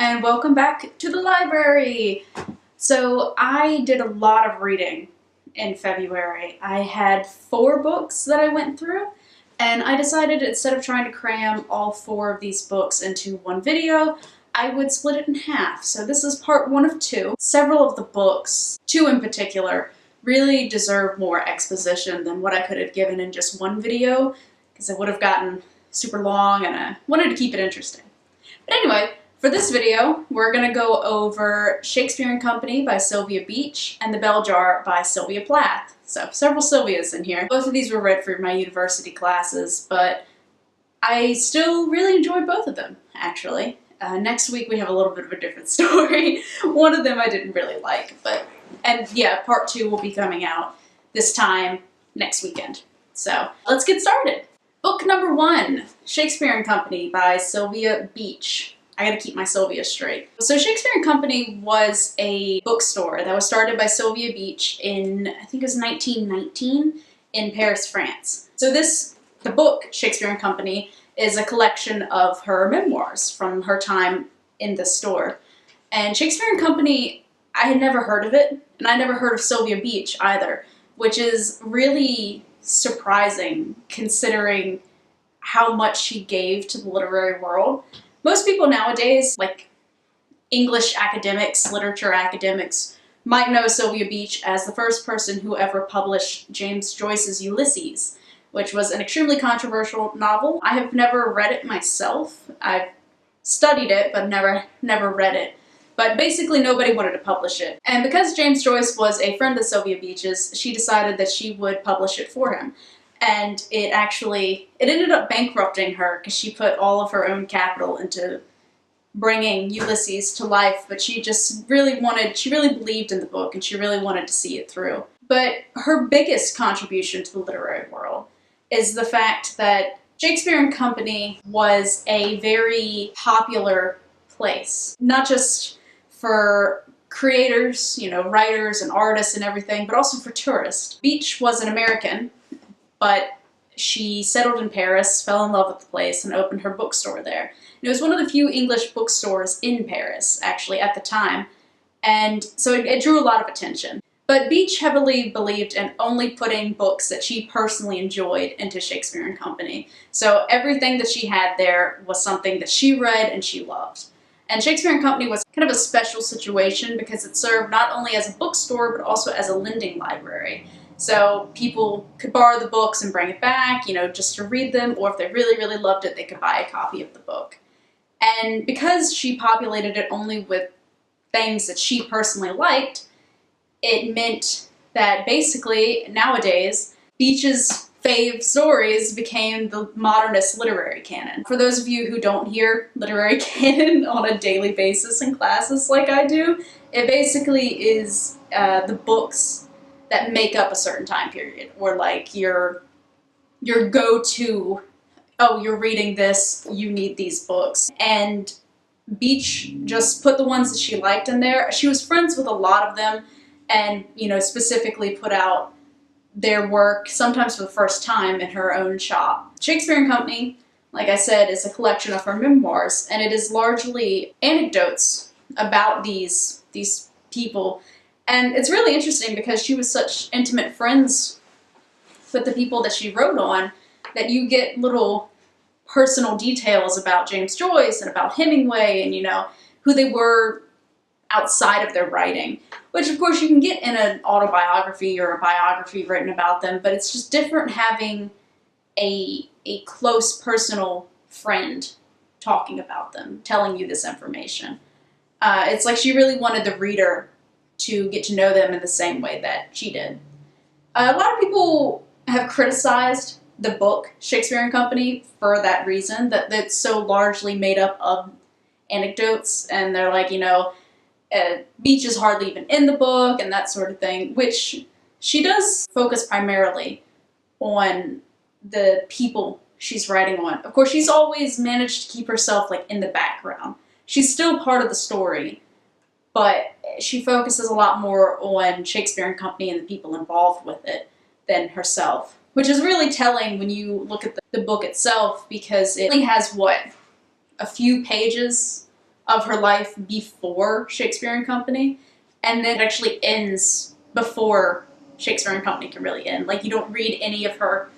and welcome back to the library. So I did a lot of reading in February. I had 4 books that I went through, and I decided instead of trying to cram all 4 of these books into one video, I would split it in half. So this is part 1 of 2. Several of the books, 2 in particular, really deserve more exposition than what I could have given in just one video, because it would have gotten super long and I wanted to keep it interesting. But anyway, for this video, we're going to go over Shakespeare and Company by Sylvia Beach and The Bell Jar by Sylvia Plath. So, several Sylvias in here. Both of these were read for my university classes, but I still really enjoyed both of them, actually. Next week we have a little bit of a different story. One of them I didn't really like, and yeah, part 2 will be coming out this time next weekend. So, let's get started. Book number 1, Shakespeare and Company by Sylvia Beach. I gotta keep my Sylvia straight. So Shakespeare and Company was a bookstore that was started by Sylvia Beach in, I think it was 1919, in Paris, France. So the book, Shakespeare and Company, is a collection of her memoirs from her time in the store. And Shakespeare and Company, I had never heard of it, and I never heard of Sylvia Beach either, which is really surprising considering how much she gave to the literary world. Most people nowadays, like English academics, literature academics, might know Sylvia Beach as the first person who ever published James Joyce's Ulysses, which was an extremely controversial novel. I have never read it myself. I've studied it, but never read it. But basically nobody wanted to publish it. And because James Joyce was a friend of Sylvia Beach's, she decided that she would publish it for him. And it ended up bankrupting her because she put all of her own capital into bringing Ulysses to life, but she really believed in the book and she really wanted to see it through. But her biggest contribution to the literary world is the fact that Shakespeare and Company was a very popular place, not just for creators, writers and artists and everything, but also for tourists. Beach was an American, but she settled in Paris, fell in love with the place, and opened her bookstore there. And it was one of the few English bookstores in Paris, actually, at the time, and so it drew a lot of attention. But Beach heavily believed in only putting books that she personally enjoyed into Shakespeare and Company. So everything that she had there was something that she read and she loved. And Shakespeare and Company was kind of a special situation because it served not only as a bookstore, but also as a lending library. So people could borrow the books and bring it back, just to read them, or if they really, really loved it, they could buy a copy of the book. And because she populated it only with things that she personally liked, it meant that basically, nowadays, Beach's fave stories became the modernist literary canon. For those of you who don't hear literary canon on a daily basis in classes like I do, it basically is the books that make up a certain time period, or like your go-to, oh, you're reading this, you need these books. And Beach just put the ones that she liked in there. She was friends with a lot of them and, specifically put out their work, sometimes for the first time, in her own shop. Shakespeare and Company, like I said, is a collection of her memoirs, and it is largely anecdotes about these people. And it's really interesting because she was such intimate friends with the people that she wrote on that you get little personal details about James Joyce and about Hemingway and, who they were outside of their writing. Which, of course, you can get in an autobiography or a biography written about them, but it's just different having a close personal friend talking about them, telling you this information. It's like she really wanted the reader to get to know them in the same way that she did. A lot of people have criticized the book, Shakespeare and Company, for that reason, that it's so largely made up of anecdotes, and they're like, Beach is hardly even in the book, and that sort of thing, which she does focus primarily on the people she's writing on. Of course, she's always managed to keep herself, in the background. She's still part of the story, but she focuses a lot more on Shakespeare and Company and the people involved with it than herself, which is really telling when you look at the book itself, because it only has, a few pages of her life before Shakespeare and Company, and then it actually ends before Shakespeare and Company can really end. Like, you don't read any of her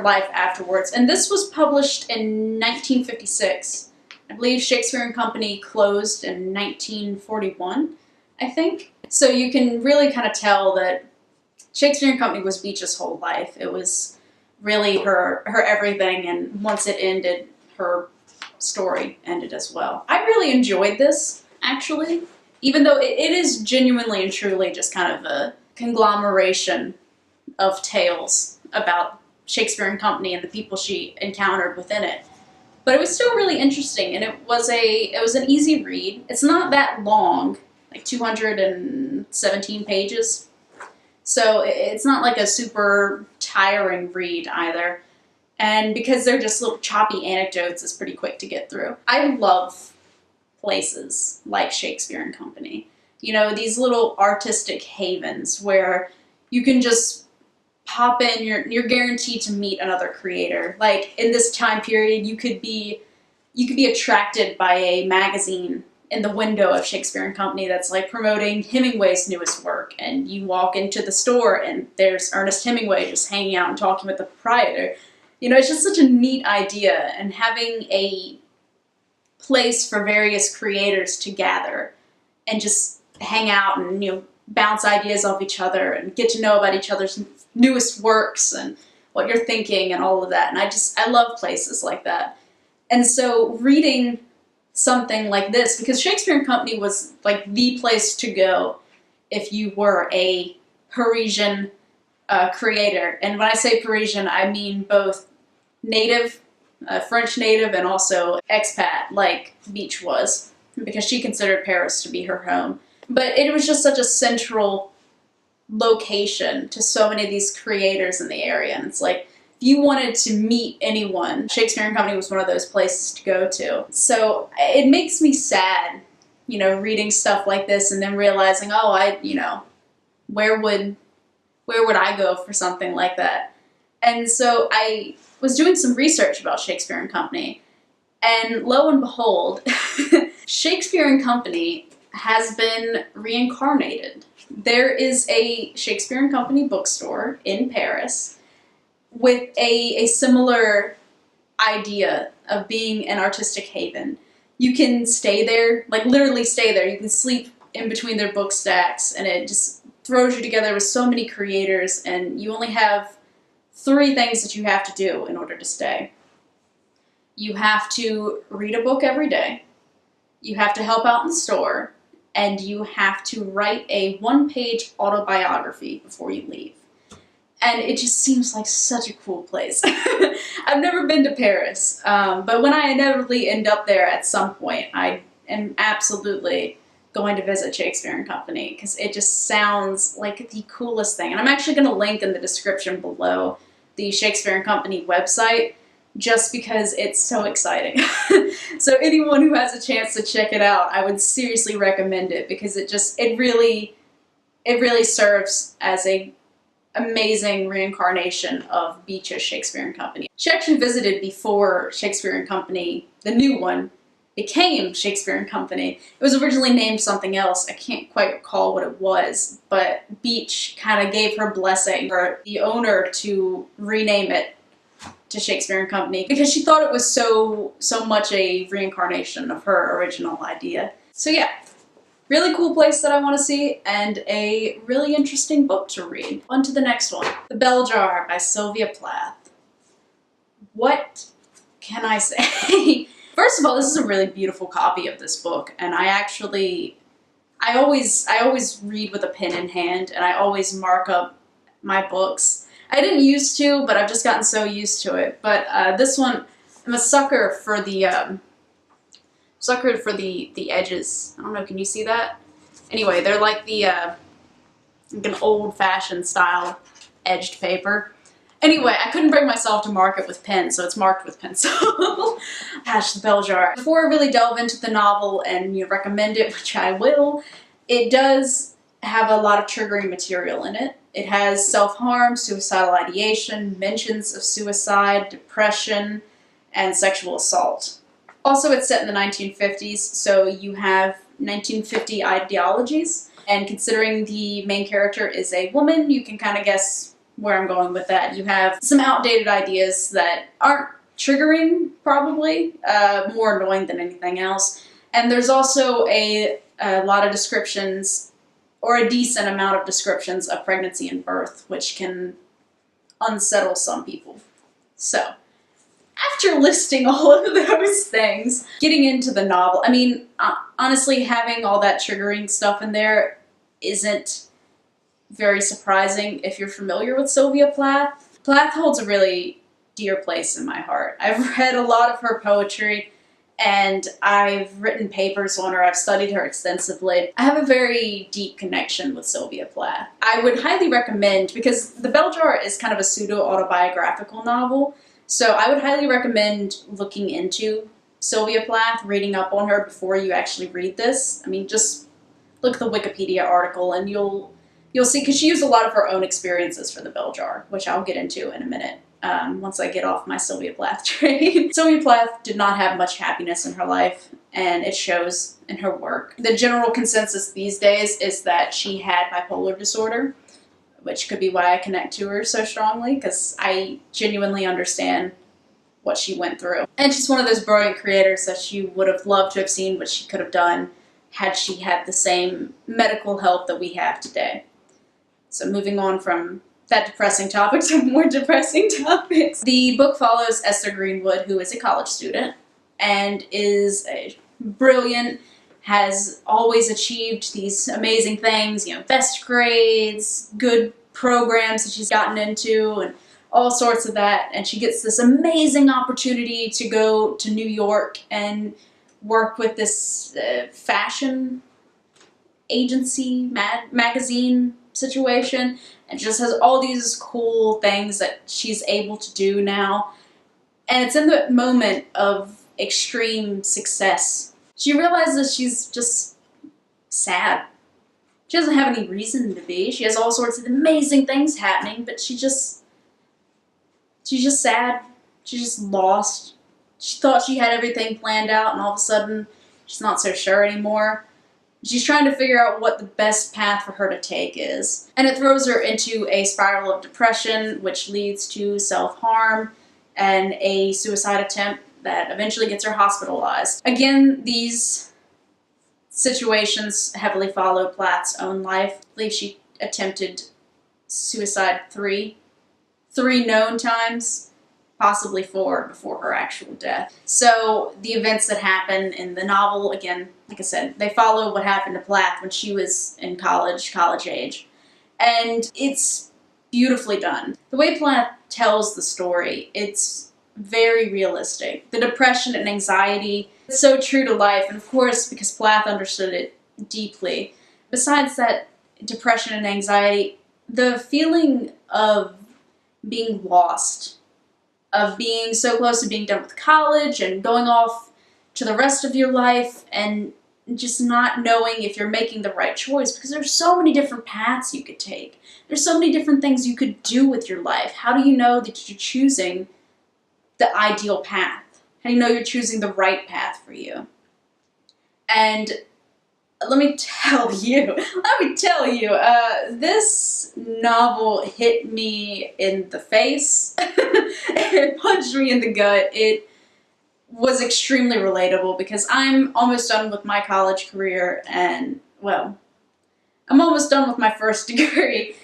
life afterwards. And this was published in 1956. I believe Shakespeare and Company closed in 1941, I think. So you can really kind of tell that Shakespeare and Company was Beach's whole life. It was really her everything, and once it ended, her story ended as well. I really enjoyed this, actually, even though it is genuinely and truly just kind of a conglomeration of tales about Shakespeare and Company and the people she encountered within it. But it was still really interesting, and it was an easy read. It's not that long, like 217 pages. So it's not like a super tiring read either. And because they're just little choppy anecdotes, it's pretty quick to get through. I love places like Shakespeare and Company. You know, these little artistic havens where you can just pop in, you're guaranteed to meet another creator. Like, in this time period, you could be attracted by a magazine in the window of Shakespeare and Company that's like promoting Hemingway's newest work, and you walk into the store and there's Ernest Hemingway just hanging out and talking with the proprietor. You know, it's just such a neat idea, and having a place for various creators to gather and just hang out and, you know, bounce ideas off each other and get to know about each other's newest works and what you're thinking and all of that. And I love places like that. And so reading something like this, because Shakespeare and Company was like the place to go if you were a Parisian creator. And when I say Parisian, I mean both native, French native, and also expat, like Beach was, because she considered Paris to be her home. But it was just such a central location to so many of these creators in the area. And it's like, if you wanted to meet anyone, Shakespeare and Company was one of those places to go to. So it makes me sad, you know, reading stuff like this and then realizing, oh, where would I go for something like that? And so I was doing some research about Shakespeare and Company, and lo and behold, Shakespeare and Company has been reincarnated. There is a Shakespeare and Company bookstore in Paris with a similar idea of being an artistic haven. You can stay there, like literally stay there. You can sleep in between their book stacks, and it just throws you together with so many creators, and you only have 3 things that you have to do in order to stay. You have to read a book every day, you have to help out in the store, and you have to write a 1-page autobiography before you leave. And it just seems like such a cool place. I've never been to Paris, but when I inevitably end up there at some point, I am absolutely going to visit Shakespeare and Company, because it just sounds like the coolest thing. And I'm actually going to link in the description below the Shakespeare and Company website, just because it's so exciting. So anyone who has a chance to check it out, I would seriously recommend it, because it really serves as a amazing reincarnation of Beach's Shakespeare and Company. She actually visited before Shakespeare and Company, the new one, became Shakespeare and Company. It was originally named something else. I can't quite recall what it was, but Beach kind of gave her blessing for the owner to rename it to Shakespeare and Company, because she thought it was so much a reincarnation of her original idea. So yeah, really cool place that I want to see, and a really interesting book to read. On to the next one. The Bell Jar by Sylvia Plath. What can I say? First of all, this is a really beautiful copy of this book, and I always read with a pen in hand, and I always mark up my books. I didn't used to, but I've just gotten so used to it. But this one, I'm a sucker for the edges. I don't know, can you see that? Anyway, they're like like an old-fashioned style edged paper. Anyway, I couldn't bring myself to mark it with pen, so it's marked with pencil. Gosh, The Bell Jar. Before I really delve into the novel and recommend it, which I will, it does have a lot of triggering material in it. It has self-harm, suicidal ideation, mentions of suicide, depression, and sexual assault. Also, it's set in the 1950s, so you have 1950 ideologies, and considering the main character is a woman, you can kind of guess where I'm going with that. You have some outdated ideas that aren't triggering, probably, more annoying than anything else. And there's also a lot of descriptions, or a decent amount of descriptions of pregnancy and birth, which can unsettle some people. So, after listing all of those things, getting into the novel, I mean, honestly, having all that triggering stuff in there isn't very surprising if you're familiar with Sylvia Plath. Plath holds a really dear place in my heart. I've read a lot of her poetry, and I've written papers on her. I've studied her extensively. I have a very deep connection with Sylvia Plath. I would highly recommend, because The Bell Jar is kind of a pseudo-autobiographical novel, so I would highly recommend looking into Sylvia Plath, reading up on her before you actually read this. I mean, just look at the Wikipedia article and you'll see, because she used a lot of her own experiences for The Bell Jar, which I'll get into in a minute once I get off my Sylvia Plath train. Sylvia Plath did not have much happiness in her life, and it shows in her work. The general consensus these days is that she had bipolar disorder, which could be why I connect to her so strongly, because I genuinely understand what she went through. And she's one of those brilliant creators that you would have loved to have seen what she could have done had she had the same medical help that we have today. So moving on from that depressing topic to more depressing topics. The book follows Esther Greenwood, who is a college student and is brilliant, has always achieved these amazing things, you know, best grades, good programs that she's gotten into, and all sorts of that. And she gets this amazing opportunity to go to New York and work with this fashion agency, magazine situation, and just has all these cool things that she's able to do now. And it's in the moment of extreme success she realizes she's just sad. She doesn't have any reason to be. She has all sorts of amazing things happening, but she's just sad. She's just lost. She thought she had everything planned out, and all of a sudden, she's not so sure anymore. She's trying to figure out what the best path for her to take is. And it throws her into a spiral of depression, which leads to self-harm and a suicide attempt that eventually gets her hospitalized. Again, these situations heavily follow Plath's own life. I believe she attempted suicide three known times, possibly 4 before her actual death. So the events that happen in the novel, again, like I said, they follow what happened to Plath when she was in college age. And it's beautifully done. The way Plath tells the story, it's very realistic. The depression and anxiety, it's so true to life, and of course, because Plath understood it deeply. Besides that depression and anxiety, the feeling of being lost, of being so close to being done with college and going off to the rest of your life and just not knowing if you're making the right choice, because there's so many different paths you could take. There's so many different things you could do with your life. How do you know that you're choosing the ideal path? How do you know you're choosing the right path for you? And let me tell you, this novel hit me in the face. It punched me in the gut. It was extremely relatable because I'm almost done with my college career and, well, I'm almost done with my first degree.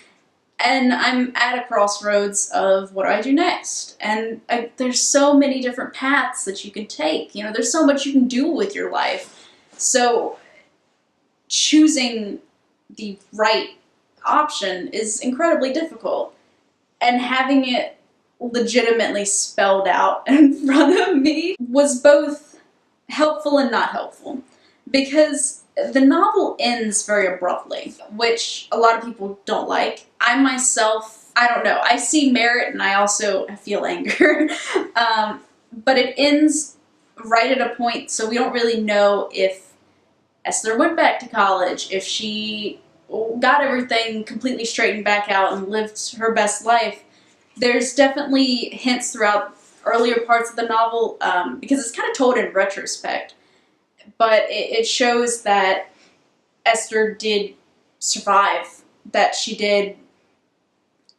And I'm at a crossroads of what do I do next? And there's so many different paths that you can take. You know, there's so much you can do with your life. So choosing the right option is incredibly difficult. And having it legitimately spelled out in front of me was both helpful and not helpful. Because the novel ends very abruptly, which a lot of people don't like. I myself, I don't know. I see merit and I also feel anger. But it ends right at a point, so we don't really know if Esther went back to college, if she got everything completely straightened back out and lived her best life. There's definitely hints throughout earlier parts of the novel because it's kind of told in retrospect, but it shows that Esther did survive, that she did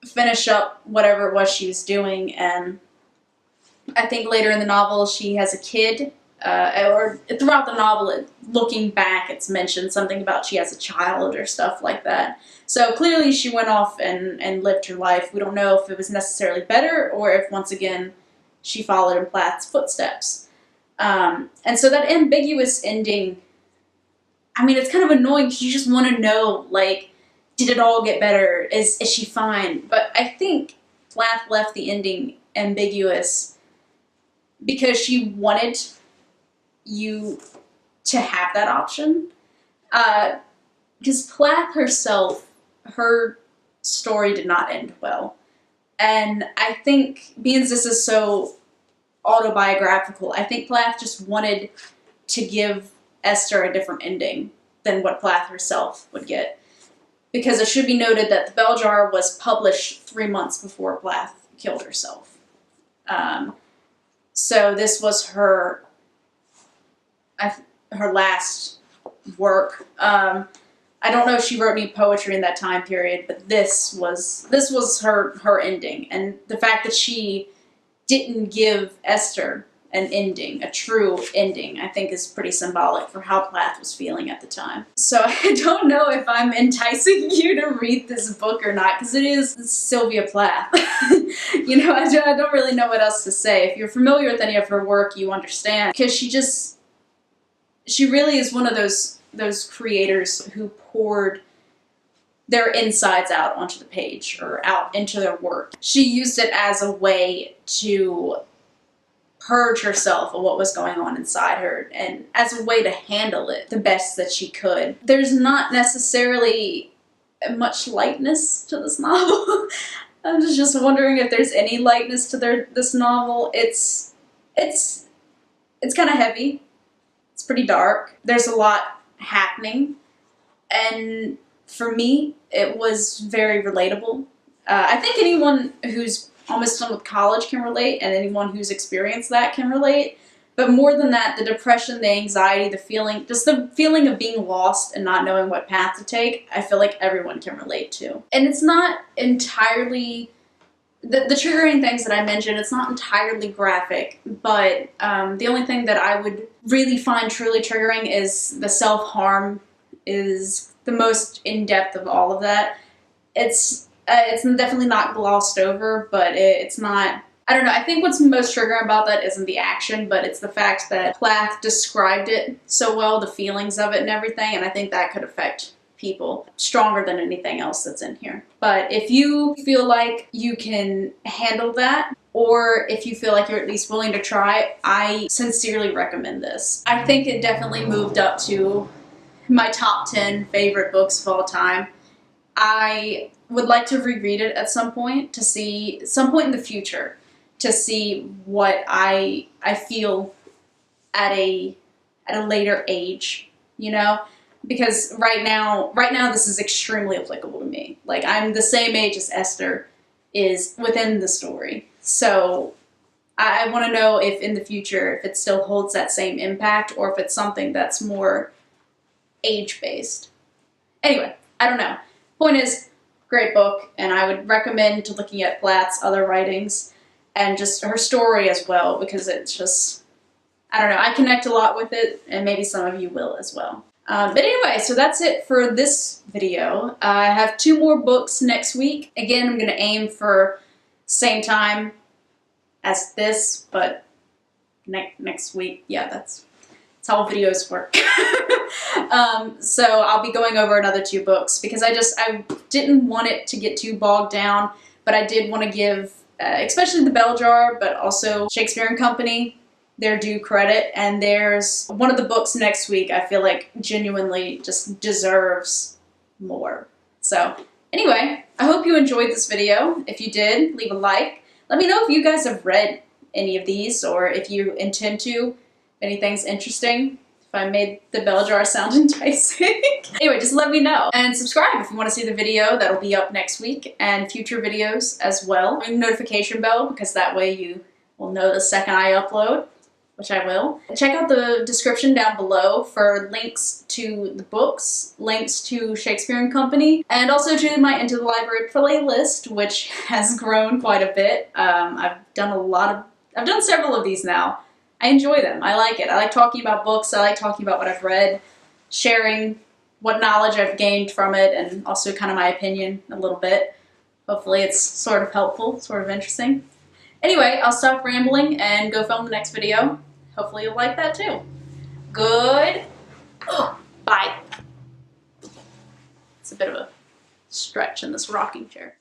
finish up whatever it was she was doing, and I think later in the novel she has a kid, or throughout the novel, looking back, it's mentioned something about she has a child or stuff like that. So clearly she went off and lived her life. We don't know if it was necessarily better or if, once again, she followed in Plath's footsteps. And so that ambiguous ending, I mean, it's kind of annoying because you just want to know, like, did it all get better? Is she fine? But I think Plath left the ending ambiguous because she wanted you to have that option. Because Plath herself, her story did not end well. And I think, because this is so autobiographical, I think Plath just wanted to give Esther a different ending than what Plath herself would get. Because it should be noted that The Bell Jar was published 3 months before Plath killed herself. So this was her last work. I don't know if she wrote any poetry in that time period, but this was her ending. And the fact that she didn't give Esther an ending, a true ending, I think is pretty symbolic for how Plath was feeling at the time. So I don't know if I'm enticing you to read this book or not, because it is Sylvia Plath. You know, I don't really know what else to say. If you're familiar with any of her work, you understand. Because she really is one of those creators who poured their insides out onto the page, or out into their work. She used it as a way to purge herself of what was going on inside her, and as a way to handle it the best that she could. There's not necessarily much lightness to this novel. I'm just wondering if there's any lightness to this novel. It's kind of heavy. It's pretty dark. There's a lot happening, and for me, it was very relatable. I think anyone who's almost done with college can relate, and anyone who's experienced that can relate. But more than that, the depression, the anxiety, the feeling, just the feeling of being lost and not knowing what path to take, I feel like everyone can relate to. And it's not entirely, the triggering things that I mentioned, it's not entirely graphic, but the only thing that I would really find truly triggering is the self-harm is the most in-depth of all of that. It's definitely not glossed over, but it's not, I don't know, I think what's most triggering about that isn't the action, but it's the fact that Plath described it so well, the feelings of it and everything, and I think that could affect people stronger than anything else that's in here. But if you feel like you can handle that, or if you feel like you're at least willing to try, I sincerely recommend this. I think it definitely moved up to my top 10 favorite books of all time. I would like to reread it at some point, to see, some point in the future, to see what I feel at a later age, you know? Because right now this is extremely applicable to me. Like, I'm the same age as Esther is within the story. So I want to know if in the future, if it still holds that same impact, or if it's something that's more age-based. Anyway, I don't know. Point is, great book, and I would recommend to looking at Plath's other writings and just her story as well, because it's just, I don't know, I connect a lot with it, and maybe some of you will as well. But anyway, so that's it for this video. I have 2 more books next week. Again, I'm going to aim for same time as this, but next week, yeah, that's how videos work. So I'll be going over another 2 books because I didn't want it to get too bogged down, but I did want to give, especially The Bell Jar, but also Shakespeare and Company, their due credit. And there's one of the books next week I feel like genuinely just deserves more. So anyway, I hope you enjoyed this video. If you did, leave a like. Let me know if you guys have read any of these, or if you intend to, if anything's interesting. If I made The Bell Jar sound enticing. Anyway, just let me know. And subscribe if you want to see the video that'll be up next week, and future videos as well. Ring the notification bell, because that way you will know the second I upload, which I will. Check out the description down below for links to the books, links to Shakespeare and Company, and also to my Into the Library playlist, which has grown quite a bit. I've done several of these now. I enjoy them. I like it. I like talking about books. I like talking about what I've read, sharing what knowledge I've gained from it, and also kind of my opinion a little bit. Hopefully it's sort of helpful, sort of interesting. Anyway, I'll stop rambling and go film the next video. Hopefully you'll like that too. Good. Oh, bye. It's a bit of a stretch in this rocking chair.